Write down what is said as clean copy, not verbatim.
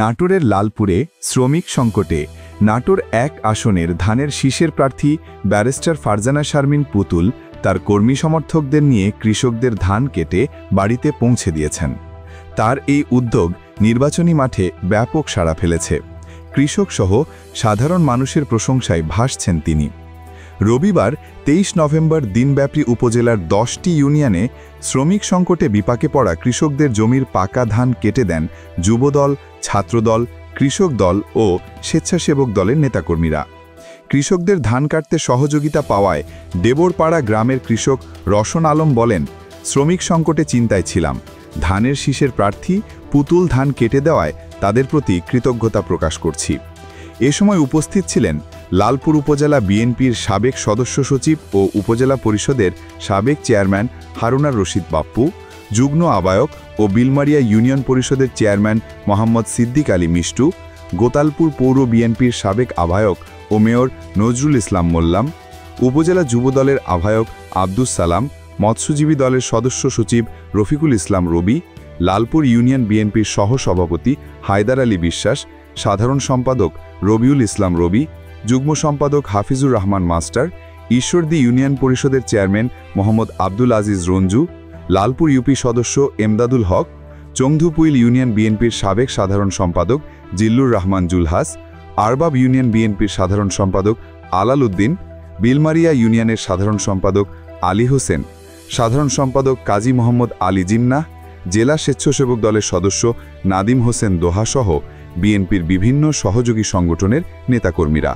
নাটোরের লালপুরে শ্রমিক সংকটে নাটোর ১ আসনের ধানের শীষের প্রার্থী ব্যারিস্টার ফারজানা শারমিন পুতুল তার কর্মী সমর্থকদের নিয়ে কৃষকদের ধান কেটে বাড়িতে পৌঁছে দিয়েছেন। তার এই উদ্যোগ নির্বাচনী মাঠে ব্যাপক সাড়া ফেলেছে। কৃষকসহ সাধারণ মানুষের প্রশংসায় ভাসছেন তিনি। রবিবার ২৩ নভেম্বর দিনব্যাপী উপজেলার ১০টি ইউনিয়নে শ্রমিক সংকটে বিপাকে পড়া কৃষকদের জমির পাকা ধান কেটে দেন যুবদল, ছাত্রদল, কৃষক দল ও স্বেচ্ছাসেবক দলের নেতাকর্মীরা। কৃষকদের ধান কাটতে সহযোগিতা পাওয়ায় দেবরপাড়া গ্রামের কৃষক রশন আলম বলেন, শ্রমিক সংকটে চিন্তায় ছিলাম। ধানের শীষের প্রার্থী পুতুল ধান কেটে দেওয়ায় তাদের প্রতি কৃতজ্ঞতা প্রকাশ করছি। এ সময় উপস্থিত ছিলেন লালপুর উপজেলা বিএনপির সাবেক সদস্য সচিব ও উপজেলা পরিষদের সাবেক চেয়ারম্যান হারুনার রশিদ বাপ্পু, যুগ্ম আহ্বায়ক ও বিলমারিয়া ইউনিয়ন পরিষদের চেয়ারম্যান মোহাম্মদ সিদ্দিক আলী মিষ্টু, গোতালপুর পৌর বিএনপির সাবেক আহ্বায়ক ও মেয়র নজরুল ইসলাম মোল্লাম, উপজেলা যুবদলের আহ্বায়ক আব্দুস সালাম, মৎস্যজীবী দলের সদস্য সচিব রফিকুল ইসলাম রবি, লালপুর ইউনিয়ন বিএনপির সহসভাপতি হায়দার আলী বিশ্বাস, সাধারণ সম্পাদক রবিউল ইসলাম রবি, যুগ্ম সম্পাদক হাফিজুর রহমান মাস্টার, ঈশ্বরদী ইউনিয়ন পরিষদের চেয়ারম্যান মোহাম্মদ আব্দুল আজিজ রঞ্জু, লালপুর ইউপি সদস্য এমদাদুল হক, চংধুপুইল ইউনিয়ন বিএনপির সাবেক সাধারণ সম্পাদক জিল্লুর রহমান জুলহাস, আরবাব ইউনিয়ন বিএনপির সাধারণ সম্পাদক আলাল উদ্দিন, বিলমারিয়া ইউনিয়নের সাধারণ সম্পাদক আলী হোসেন, সাধারণ সম্পাদক কাজী মোহাম্মদ আলী জিন্নাহ, জেলা স্বেচ্ছাসেবক দলের সদস্য নাদিম হোসেন দোহাসহ বিএনপির বিভিন্ন সহযোগী সংগঠনের নেতাকর্মীরা।